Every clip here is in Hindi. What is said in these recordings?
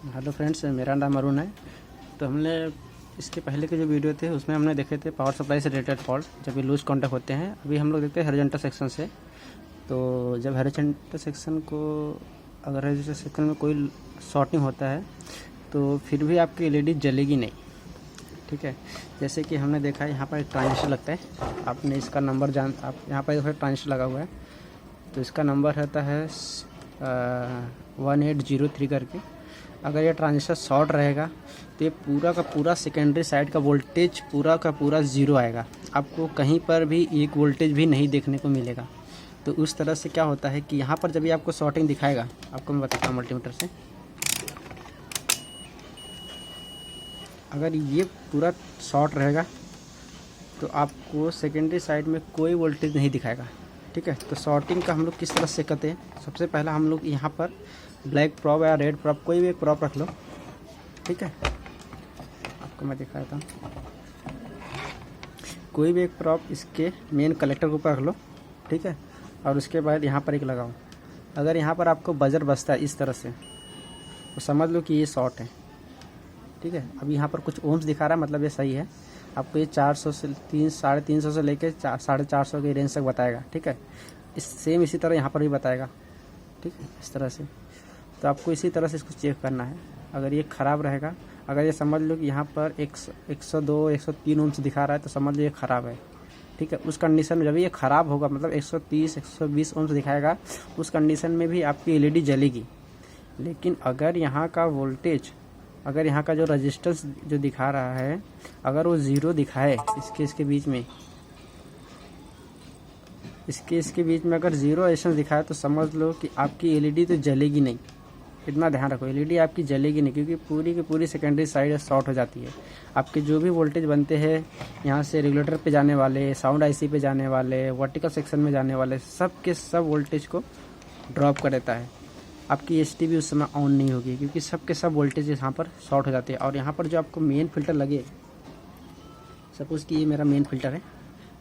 हेलो फ्रेंड्स, मेरा नाम अरुण है। तो हमने इसके पहले के जो वीडियो थे उसमें हमने देखे थे पावर सप्लाई से रिलेटेड फॉल्ट जब ये लूज कॉन्टैक्ट होते हैं। अभी हम लोग देखते हैं हॉरिजॉन्टल सेक्शन से। तो जब हॉरिजॉन्टल सेक्शन को अगर हॉरिजॉन्टल सेक्शन में कोई शॉर्टिंग होता है तो फिर भी आपकी एलईडी जलेगी नहीं। ठीक है, जैसे कि हमने देखा है यहाँ पर एक ट्रांजिस्टर लगता है। आपने इसका नंबर आप यहाँ पर ट्रांजिस्टर लगा हुआ है तो इसका नंबर रहता है 1803 करके। अगर ये ट्रांजिस्टर शॉर्ट रहेगा तो ये पूरा का पूरा सेकेंडरी साइड का वोल्टेज पूरा का पूरा ज़ीरो आएगा। आपको कहीं पर भी एक वोल्टेज भी नहीं देखने को मिलेगा। तो उस तरह से क्या होता है कि यहाँ पर जब भी आपको शॉर्टिंग दिखाएगा, आपको मैं बताता हूँ मल्टीमीटर से। अगर ये पूरा शॉर्ट रहेगा तो आपको सेकेंडरी साइड में कोई वोल्टेज नहीं दिखाएगा। ठीक है, तो शॉर्टिंग का हम लोग किस तरह से करते हैं। सबसे पहला हम लोग यहाँ पर ब्लैक प्रॉप या रेड प्रॉप कोई भी एक प्रॉप रख लो। ठीक है, आपको मैं दिखा देता हूँ। कोई भी एक प्रॉप इसके मेन कलेक्टर के ऊपर रख लो। ठीक है, और उसके बाद यहाँ पर एक लगाओ। अगर यहाँ पर आपको बजर बजता है इस तरह से तो समझ लो कि ये शॉर्ट है। ठीक है, अब यहाँ पर कुछ ओम्स दिखा रहा है, मतलब ये सही है। आपको ये 400 से 350 से लेकर 450 के रेंज तक बताएगा। ठीक है, इसी तरह यहाँ पर भी बताएगा। ठीक है, इस तरह से। तो आपको इसी तरह से इसको चेक करना है। अगर ये ख़राब रहेगा, अगर ये समझ लो कि यहाँ पर 102 103 ओम्स दिखा रहा है तो समझ लो ये ख़राब है। ठीक है, उस कंडीशन में जब ये ख़राब होगा, मतलब 130 120 ओम्स दिखाएगा, उस कंडीशन में भी आपकी एलईडी जलेगी। लेकिन अगर यहाँ का वोल्टेज, अगर यहाँ का जो रजिस्टेंस जो दिखा रहा है, अगर वो ज़ीरो दिखाए इसके बीच में, इसके बीच में अगर ज़ीरो रेजिस्टेंस दिखाए तो समझ लो कि आपकी एलईडी तो जलेगी नहीं। इतना ध्यान रखो, एलईडी आपकी जलेगी नहीं, क्योंकि पूरी की पूरी सेकेंडरी साइड शॉर्ट हो जाती है। आपके जो भी वोल्टेज बनते हैं यहाँ से रेगुलेटर पे जाने वाले, साउंड आईसी पे जाने वाले, वर्टिकल सेक्शन में जाने वाले, सब के सब वोल्टेज को ड्रॉप कर देता है। आपकी एसटी भी उस समय ऑन नहीं होगी, क्योंकि सब के सब वोल्टेज यहाँ पर शॉर्ट हो जाते हैं। और यहाँ पर जो आपको मेन फिल्टर लगे, सपोज़ कि ये मेरा मेन फिल्टर है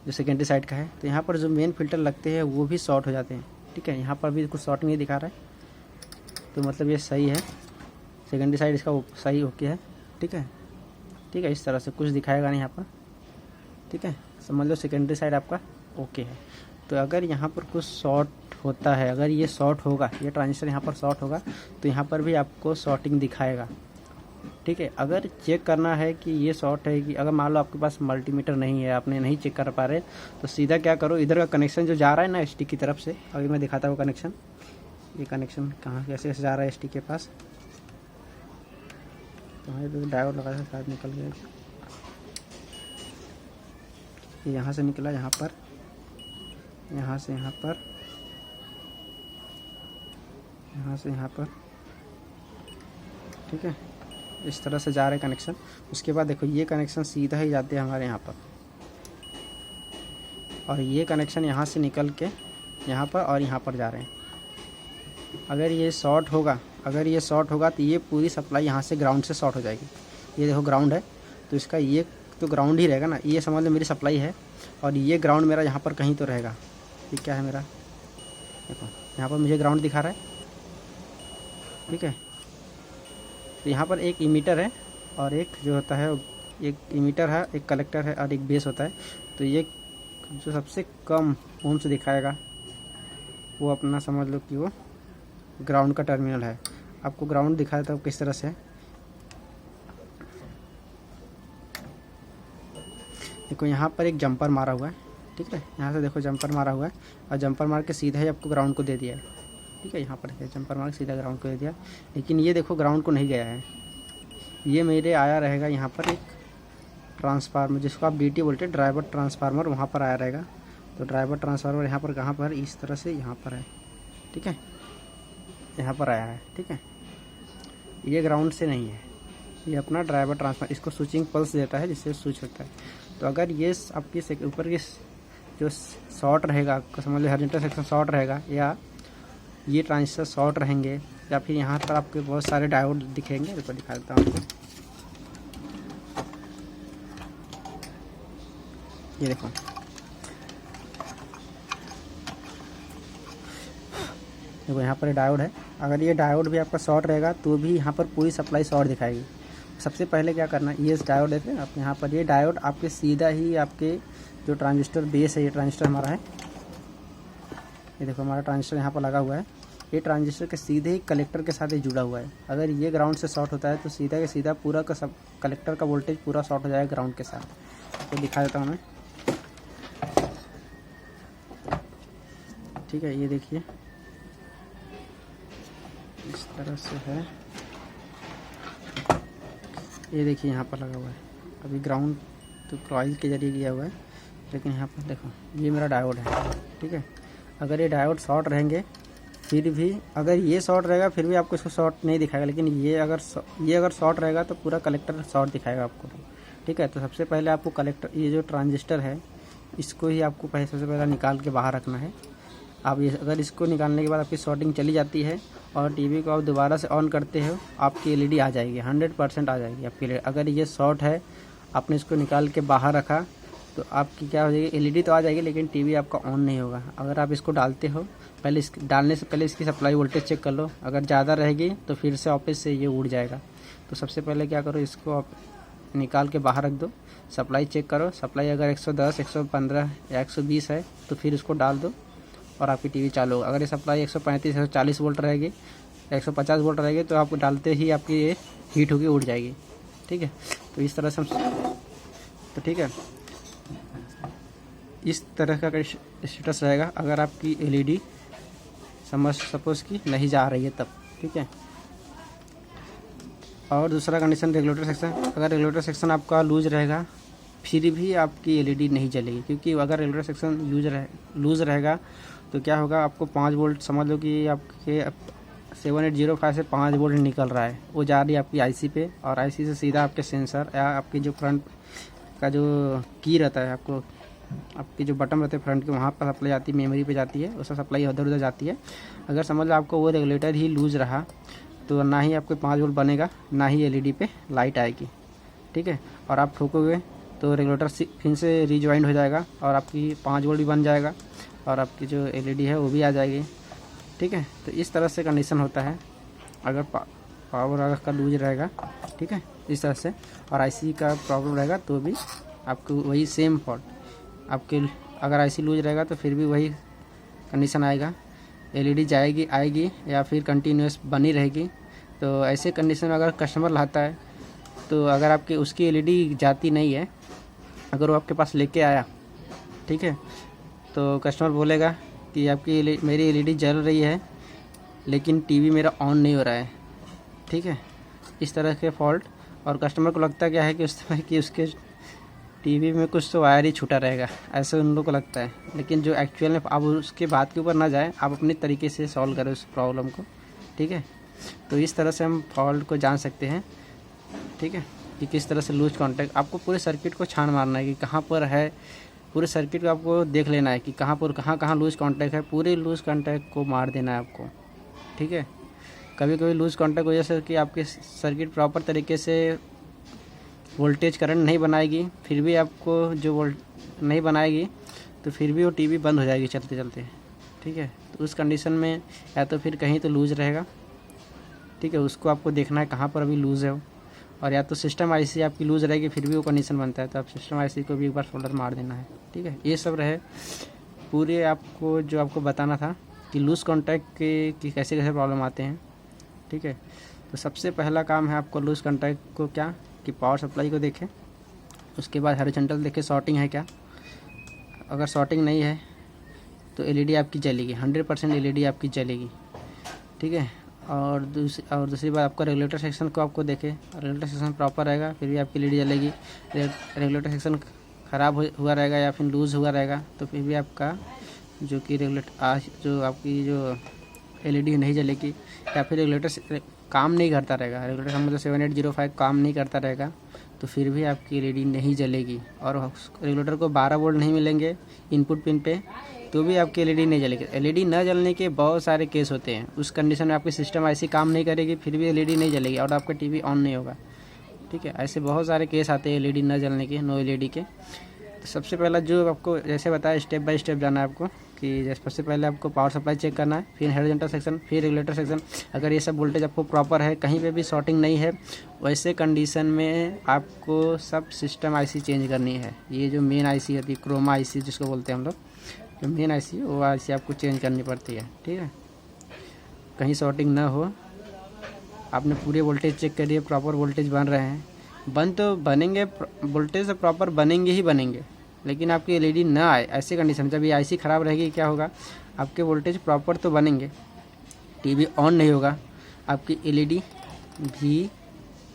जो सेकेंडरी साइड का है, तो यहाँ पर जो मेन फिल्टर लगते हैं वो भी शॉर्ट हो जाते हैं। ठीक है, यहाँ पर भी कुछ शॉर्ट नहीं दिखा रहा है तो मतलब ये सही है, सेकेंडरी साइड इसका सही ओके है। ठीक है, ठीक है, इस तरह से कुछ दिखाएगा नहीं यहाँ पर। ठीक है, समझ लो सेकेंडरी साइड आपका ओके है। तो अगर यहाँ पर कुछ शॉर्ट होता है, अगर ये शॉर्ट होगा, ये ट्रांजिस्टर यहाँ पर शॉर्ट होगा तो यहाँ पर भी आपको शॉर्टिंग दिखाएगा। ठीक है, अगर चेक करना है कि ये शॉर्ट है कि, अगर मान लो आपके पास मल्टीमीटर नहीं है, आपने नहीं चेक कर पा रहे, तो सीधा क्या करो, इधर का कनेक्शन जो जा रहा है ना एसटी की तरफ से, अभी मैं दिखाता हूँ कनेक्शन। ये कनेक्शन कहाँ कैसे जा रहा है एसटी के पास, तो तो डायोड लगा है, शायद निकल गया। यहाँ से निकला, यहाँ पर, यहाँ से यहाँ पर, यहाँ से यहाँ पर। ठीक है, इस तरह से जा रहे कनेक्शन। उसके बाद देखो ये कनेक्शन सीधा ही जाते हैं हमारे यहाँ पर, और ये कनेक्शन यहाँ से निकल के यहाँ पर और यहाँ पर जा रहे हैं। अगर ये शॉर्ट होगा, अगर ये शॉर्ट होगा तो ये पूरी सप्लाई यहाँ से ग्राउंड से शॉर्ट हो जाएगी। ये देखो ग्राउंड है तो इसका ये तो ग्राउंड ही रहेगा ना, ये समझ लो मेरी सप्लाई है और ये ग्राउंड मेरा यहाँ पर कहीं तो रहेगा। ये क्या है मेरा, देखो यहाँ पर मुझे ग्राउंड दिखा रहा है। ठीक है, तो यहाँ पर एक इमीटर है और एक जो होता है, एक इमीटर है, एक कलेक्टर है और एक बेस होता है। तो ये जो सबसे कम ओम्स दिखाएगा वो अपना समझ लो कि वो ग्राउंड का टर्मिनल है। आपको ग्राउंड दिखा देता हूँ किस तरह से। देखो यहाँ पर एक जंपर मारा हुआ है। ठीक है, यहाँ से देखो जंपर मारा हुआ है और जंपर मार के सीधा ही आपको ग्राउंड को दे दिया है। ठीक है, यहाँ पर जंपर मार के सीधा ग्राउंड को दे दिया, लेकिन ये देखो ग्राउंड को नहीं गया है। ये मेरे आया रहेगा यहाँ पर एक ट्रांसफार्मर, जिसको आप डीटी बोलते हैं, ड्राइवर ट्रांसफार्मर, वहाँ पर आया रहेगा। तो ड्राइवर ट्रांसफार्मर यहाँ पर कहाँ पर, इस तरह से यहाँ पर है। ठीक है, यहाँ पर आया है। ठीक है, ये ग्राउंड से नहीं है, ये अपना ड्राइवर ट्रांसफार्मर, इसको स्विचिंग पल्स देता है जिससे स्विच होता है। तो अगर ये आपकी ऊपर की जो शॉर्ट रहेगा, आपको समझ लो हॉरिजॉन्टल सेक्शन शॉर्ट रहेगा, या ये ट्रांजिस्टर शॉर्ट रहेंगे, या फिर यहाँ पर आपके बहुत सारे डायोड दिखेंगे। देखो दिखा देता हूँ आपको, ये देखो यहाँ पर डायोड है। अगर ये डायोड भी आपका शॉर्ट रहेगा तो भी यहाँ पर पूरी सप्लाई शॉर्ट दिखाएगी। सबसे पहले क्या करना है, ये डायोड है आप यहाँ पर, ये डायोड आपके सीधा ही आपके जो ट्रांजिस्टर बेस है, ये ट्रांजिस्टर हमारा है, ये देखो हमारा ट्रांजिस्टर यहाँ पर लगा हुआ है। ये ट्रांजिस्टर के सीधे ही कलेक्टर के साथ ही जुड़ा हुआ है। अगर ये ग्राउंड से शॉर्ट होता है तो सीधा के सीधा पूरा का सब कलेक्टर का वोल्टेज पूरा शॉर्ट हो जाएगा ग्राउंड के साथ। तो दिखा देता हूँ मैं, ठीक है। ये देखिए इस तरह से है, ये देखिए यहाँ पर लगा हुआ है। अभी ग्राउंड तो कॉइल के जरिए किया हुआ है, लेकिन यहाँ पर देखो ये मेरा डायोड है, ठीक है। अगर ये डायोड शॉर्ट रहेंगे फिर भी, अगर ये शॉर्ट रहेगा फिर भी आपको इसको शॉर्ट नहीं दिखाएगा, लेकिन ये अगर शॉर्ट रहेगा तो पूरा कलेक्टर शॉर्ट दिखाएगा आपको, ठीक है। तो सबसे पहले आपको कलेक्टर, ये जो ट्रांजिस्टर है इसको ही आपको सबसे पहले निकाल के बाहर रखना है। आप ये अगर इसको निकालने के बाद आपकी शॉर्टिंग चली जाती है और टीवी को आप दोबारा से ऑन करते हो, आपकी एलईडी आ जाएगी, 100% आ जाएगी आपकी एलईडी। अगर ये शॉर्ट है, आपने इसको निकाल के बाहर रखा तो आपकी क्या हो जाएगी, एलईडी तो आ जाएगी लेकिन टीवी आपका ऑन नहीं होगा। अगर आप इसको डालते हो, पहले डालने से पहले इसकी सप्लाई वोल्टेज चेक कर लो, अगर ज़्यादा रहेगी तो फिर से ऑफिस से ये उड़ जाएगा। तो सबसे पहले क्या करो, इसको आप निकाल के बाहर रख दो, सप्लाई चेक करो। सप्लाई अगर 110, 115 या 120 है तो फिर इसको डाल दो और आपकी टीवी चालू होगा। अगर ये सप्लाई 135, 140 वोल्ट रहेगी, 150 वोल्ट रहेगी तो आपको डालते ही आपकी ये हीट होकर उड़ जाएगी, ठीक है। तो इस तरह से तो ठीक है, इस तरह का स्टेटस रहेगा अगर आपकी एलईडी सपोज की नहीं जा रही है तब, ठीक है। और दूसरा कंडीशन रेगुलेटर सेक्शन, अगर रेगुलेटर सेक्शन आपका लूज रहेगा फिर भी आपकी एलईडी नहीं जलेगी, क्योंकि अगर रेगुलेटर सेक्शन लूज रहेगा तो क्या होगा, आपको 5 वोल्ट समझ लो कि आपके 7805 से 5 वोल्ट निकल रहा है, वो जा रही है आपकी आईसी पे, और आईसी से सीधा आपके सेंसर या आपकी जो फ्रंट का जो की रहता है, आपकी जो बटन रहते हैं फ्रंट के, वहाँ पर सप्लाई जाती है, मेमोरी पे जाती है, उसका सप्लाई उधर उधर जाती है। अगर समझ लो आपको वो रेगुलेटर ही लूज रहा तो ना ही आपको 5 वोल्ट बनेगा, ना ही एलईडी पे लाइट आएगी, ठीक है। और आप ठोकोगे तो रेगुलेटर फिर से रिज्वाइंड हो जाएगा और आपकी 5 वोल्ट भी बन जाएगा और आपकी जो एलईडी है वो भी आ जाएगी, ठीक है। तो इस तरह से कंडीशन होता है अगर पावर अगर का लूज रहेगा, ठीक है, इस तरह से। और आईसी का प्रॉब्लम रहेगा तो भी आपको वही सेम फॉल्ट, आपके अगर आईसी लूज रहेगा तो फिर भी वही कंडीशन आएगा, एलईडी जाएगी आएगी या फिर कंटिन्यूस बनी रहेगी। तो ऐसे कंडीशन में अगर कस्टमर लाता है तो अगर आपकी उसकी एलईडी जाती नहीं है, अगर वो आपके पास लेके आया, ठीक है, तो कस्टमर बोलेगा कि आपकी मेरी एलईडी जल रही है लेकिन टीवी मेरा ऑन नहीं हो रहा है, ठीक है, इस तरह के फॉल्ट। और कस्टमर को लगता क्या है कि उस समय कि उसके टीवी में कुछ तो वायर ही छूटा रहेगा, ऐसे उन लोगों को लगता है। लेकिन जो एक्चुअल में, आप उसके बात के ऊपर ना जाए, आप अपने तरीके से सॉल्व करें उस प्रॉब्लम को, ठीक है। तो इस तरह से हम फॉल्ट को जान सकते हैं, ठीक है, कि किस तरह से लूज कॉन्टैक्ट। आपको पूरे सर्किट को छान मारना है कि कहाँ पर है, पूरे सर्किट को आपको देख लेना है कि कहाँ पर कहाँ लूज कॉन्टैक्ट है, पूरे लूज कॉन्टैक्ट को मार देना है आपको, ठीक है। कभी कभी लूज कॉन्टैक्ट वजह से कि आपके सर्किट प्रॉपर तरीके से वोल्टेज करंट नहीं बनाएगी, फिर भी आपको जो वोल्ट नहीं बनाएगी तो फिर भी वो टीवी बंद हो जाएगी चलते चलते, ठीक है। तो उस कंडीशन में या तो फिर कहीं तो लूज़ रहेगा, ठीक है, उसको आपको देखना है कहाँ पर अभी लूज़ है वो, और या तो सिस्टम आईसी आपकी लूज़ रहेगी फिर भी वो कंडीशन बनता है तो आप सिस्टम आईसी को भी एक बार सोल्डर मार देना है, ठीक है। ये सब रहे पूरे आपको जो आपको बताना था कि लूज़ कॉन्टैक्ट की कैसे कैसे प्रॉब्लम आते हैं, ठीक है। तो सबसे पहला काम है आपको लूज़ कॉन्टैक्ट को क्या कि पावर सप्लाई को देखें, उसके बाद हॉरिजॉन्टल देखें शॉर्टिंग है क्या। अगर शॉर्टिंग नहीं है तो एलईडी आपकी जलेगी, 100% एलईडी आपकी जलेगी, ठीक है। और दूसरी बात आपका रेगुलेटर सेक्शन को आपको देखें, रेगुलेटर सेक्शन प्रॉपर रहेगा फिर भी आपकी एलईडी जलेगी। रेगुलेटर सेक्शन ख़राब हुआ रहेगा या फिर लूज़ हुआ रहेगा तो फिर भी आपका जो कि जो आपकी जो एलईडी नहीं जलेगी, या फिर रेगुलेटर काम नहीं करता रहेगा, रेगुलेटर मतलब 7805 काम नहीं करता रहेगा तो फिर भी आपकी एलईडी नहीं जलेगी। और रेगुलेटर को 12 वोल्ट नहीं मिलेंगे इनपुट पिन पे तो भी आपकी एलईडी नहीं जलेगी। एलईडी न जलने के बहुत सारे केस होते हैं, उस कंडीशन में आपकी सिस्टम आईसी काम नहीं करेगी फिर भी एलईडी नहीं जलेगी और आपका टीवी ऑन नहीं होगा, ठीक है। ऐसे बहुत सारे केस आते हैं एलईडी न जलने के, नो एलईडी के। तो सबसे पहला जो आपको जैसे बताया स्टेप बाय स्टेप जाना है आपको। कि सबसे पहले आपको पावर सप्लाई चेक करना है, फिर हॉरिजॉन्टल सेक्शन, फिर रेगुलेटर सेक्शन। अगर ये सब वोल्टेज आपको प्रॉपर है, कहीं पे भी शॉर्टिंग नहीं है, वैसे कंडीशन में आपको सब सिस्टम आईसी चेंज करनी है। ये जो मेन आईसी होती है, क्रोमा आईसी जिसको बोलते हैं हम लोग, जो मेन आईसी वो आईसी आपको चेंज करनी पड़ती है। ठीक है, कहीं शॉर्टिंग ना हो। आपने पूरे वोल्टेज चेक करिए, प्रॉपर वोल्टेज बन रहे हैं। बन तो बनेंगे, वोल्टेज तो प्रॉपर बनेंगे ही बनेंगे, लेकिन आपकी एलईडी ना आए ऐसी कंडीशन। जब ये आईसी ख़राब रहेगी क्या होगा, आपके वोल्टेज प्रॉपर तो बनेंगे, टीवी ऑन नहीं होगा, आपकी एलईडी भी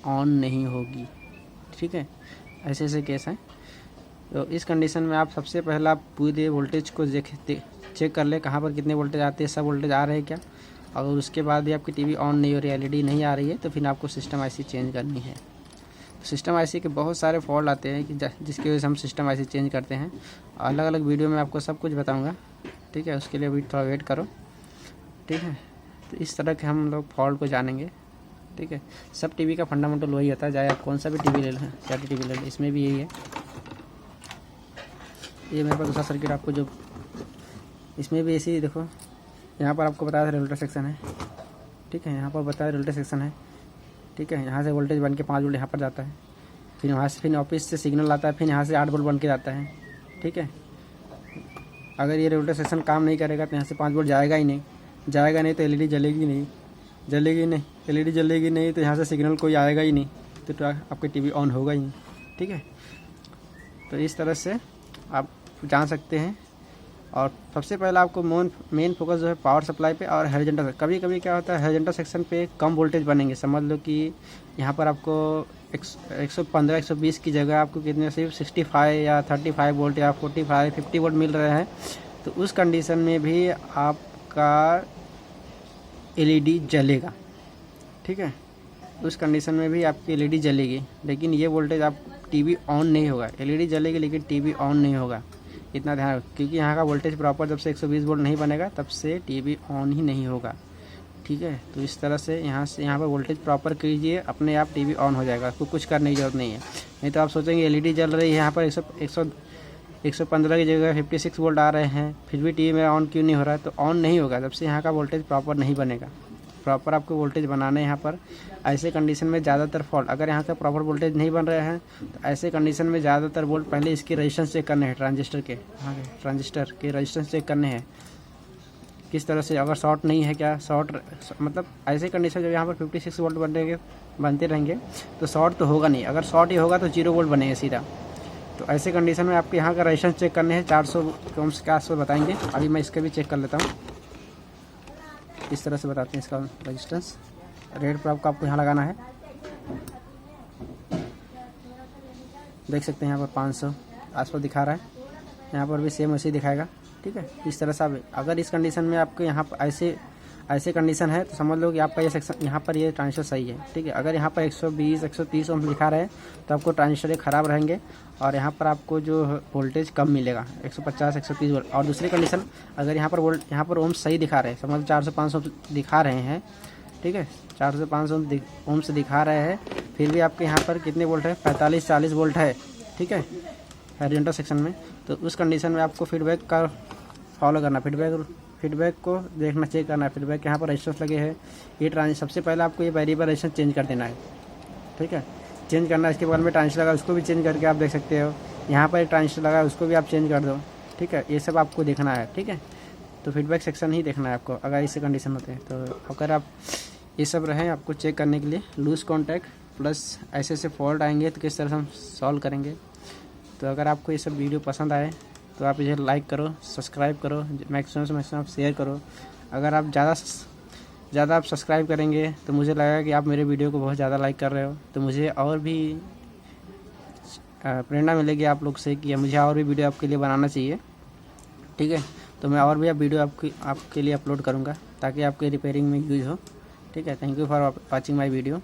ऑन नहीं होगी। ठीक है, ऐसे ऐसे केस हैं। तो इस कंडीशन में आप सबसे पहला आप पूरे वोल्टेज को चेक कर ले, कहाँ पर कितने वोल्टेज आते हैं, सब वोल्टेज आ रहे हैं क्या। अगर उसके बाद भी आपकी टीवी ऑन नहीं हो रही, एलईडी नहीं आ रही है, तो फिर आपको सिस्टम आईसी चेंज करनी है। सिस्टम आईसी के बहुत सारे फॉल्ट आते हैं कि जिसकी वजह से हम सिस्टम आईसी चेंज करते हैं। अलग अलग वीडियो में आपको सब कुछ बताऊंगा। ठीक है, उसके लिए अभी थोड़ा वेट करो। ठीक है, तो इस तरह के हम लोग फॉल्ट को जानेंगे। ठीक है, सब टीवी का फंडामेंटल वही होता है, चाहे आप कौन सा भी टीवी ले लें, क्या टीवी ले लें, इसमें भी यही है। ये मेरे पास दूसरा सर्किट आपको जो इसमें भी ऐसे ही देखो, यहाँ पर आपको बताया था रेगुलेटर सेक्शन है। ठीक है, यहाँ पर बताया रेगुलेटर सेक्शन है। ठीक है, यहाँ से वोल्टेज बन के 5 वोल्ट यहाँ पर जाता है, फिर वहाँ से फिर ऑफिस से सिग्नल आता है, फिर यहाँ से 8 वोल्ट बन के जाता है। ठीक है, अगर ये रेगुलेटर सेक्शन काम नहीं करेगा तो यहाँ से 5 वोल्ट जाएगा ही नहीं, जाएगा नहीं तो एलईडी जलेगी नहीं, जलेगी नहीं, एलईडी जलेगी नहीं तो यहाँ से सिग्नल कोई आएगा ही नहीं, तो आपकी टीवी ऑन होगा ही नहीं। ठीक है, तो इस तरह से आप जान सकते हैं। और सबसे पहला आपको मेन फोकस जो है पावर सप्लाई पे और हॉरिजॉन्टल। कभी कभी क्या होता है, हॉरिजॉन्टल सेक्शन पे कम वोल्टेज बनेंगे। समझ लो कि यहाँ पर आपको 115 120 की जगह आपको कितने सिर्फ 65 या 35 वोल्ट या 45 50 वोल्ट मिल रहे हैं, तो उस कंडीशन में भी आपका एलईडी जलेगा। ठीक है, उस कंडीशन में भी आपकी एलईडी जलेगी, लेकिन ये वोल्टेज आप टीवी ऑन नहीं होगा। एलईडी जलेगी लेकिन टीवी ऑन नहीं होगा, इतना ध्यान रखो, क्योंकि यहाँ का वोल्टेज प्रॉपर जब से 120 वोल्ट नहीं बनेगा तब से टीवी ऑन ही नहीं होगा। ठीक है, तो इस तरह से यहाँ पर वोल्टेज प्रॉपर कीजिए, अपने आप टीवी ऑन हो जाएगा, आपको कुछ करने की जरूरत नहीं है। नहीं तो आप सोचेंगे एलईडी जल रही है, यहाँ पर 115 की जगह 56 वोल्ट आ रहे हैं, फिर भी टीवी मेरा ऑन क्यों नहीं हो रहा है, तो ऑन नहीं होगा जब से यहाँ का वोल्टेज प्रॉपर नहीं बनेगा। प्रॉपर आपको वोल्टेज बनाना है यहाँ पर। ऐसे कंडीशन में ज़्यादातर फॉल्ट, अगर यहाँ का प्रॉपर वोल्टेज नहीं बन रहे हैं तो ऐसे कंडीशन में ज़्यादातर वोल्ट पहले इसके रजिस्टेंस चेक करने हैं, ट्रांजिस्टर के रजिस्टेंस चेक करने हैं किस तरह से, अगर शॉर्ट नहीं है क्या, शॉर्ट मतलब ऐसे कंडीशन जब यहाँ पर 56 वोल्ट बनते रहेंगे तो शॉर्ट तो होगा नहीं, अगर शॉर्ट ही होगा तो 0 वोल्ट बनेगा सीधा। तो ऐसे कंडीशन में आपके यहाँ का रजिस्टेंस चेक करने हैं, 400 ओम्स के आसपास बताएंगे। अभी मैं इसका भी चेक कर लेता हूँ, इस तरह से बताते हैं इसका रजिस्टेंस। रेड पर आपको यहाँ लगाना है, देख सकते हैं यहाँ पर 500 आसपास दिखा रहा है, यहाँ पर भी सेम वैसे ही दिखाएगा। ठीक है, इस तरह से आप अगर इस कंडीशन में आपके यहाँ पर ऐसे कंडीशन है तो समझ लो कि आपका ये सेक्शन यहाँ पर ये ट्रांजिस्टर सही है। ठीक है, अगर यहाँ पर 120 130 ओम लिखा रहे तो आपको ट्रांजिस्टर ख़राब रहेंगे और यहाँ पर आपको जो वोल्टेज कम मिलेगा, 150 130 वोल्ट। और दूसरी कंडीशन, अगर यहाँ पर ओम सही दिखा रहे हैं, समझ 400 500 दिखा रहे हैं। ठीक है, 400 500 ओम से दिखा रहे हैं, फिर भी आपके यहाँ पर कितने वोल्ट है, 45 40 वोल्ट है। ठीक है, हॉरिजॉन्टल सेक्शन में। तो उस कंडीशन में आपको फीडबैक का फॉलो करना, फीडबैक को देखना, चेक करना है। फीडबैक यहाँ पर रजिस्टेंस लगे हैं, ये सबसे पहले आपको ये वेरिएबल रजिस्टेंस चेंज कर देना है। ठीक है, चेंज करना है। इसके बगल में ट्रांजिस्टर लगा, उसको भी चेंज करके आप देख सकते हो। यहाँ पर एक ट्रांजिस्टर लगा है, उसको भी आप चेंज कर दो। ठीक है, ये सब आपको देखना है। ठीक है, तो फीडबैक सेक्शन ही देखना है आपको अगर इससे कंडीशन होते हैं। तो अगर आप ये सब रहें आपको चेक करने के लिए, लूज कॉन्टैक्ट प्लस ऐसे फॉल्ट आएंगे तो किस तरह से हम सॉल्व करेंगे। तो अगर आपको ये सब वीडियो पसंद आए तो आप इसे लाइक करो, सब्सक्राइब करो, मैक्सिमम से मैक्सिमम आप शेयर करो। अगर आप ज़्यादा आप सब्सक्राइब करेंगे तो मुझे लगेगा कि आप मेरे वीडियो को बहुत ज़्यादा लाइक कर रहे हो, तो मुझे और भी प्रेरणा मिलेगी आप लोग से कि मुझे और भी वीडियो आपके लिए बनाना चाहिए। ठीक है, तो मैं और भी अब वीडियो आपके लिए अपलोड करूँगा ताकि आपके रिपेयरिंग में यूज़ हो। ठीक है, thank you for watching my video.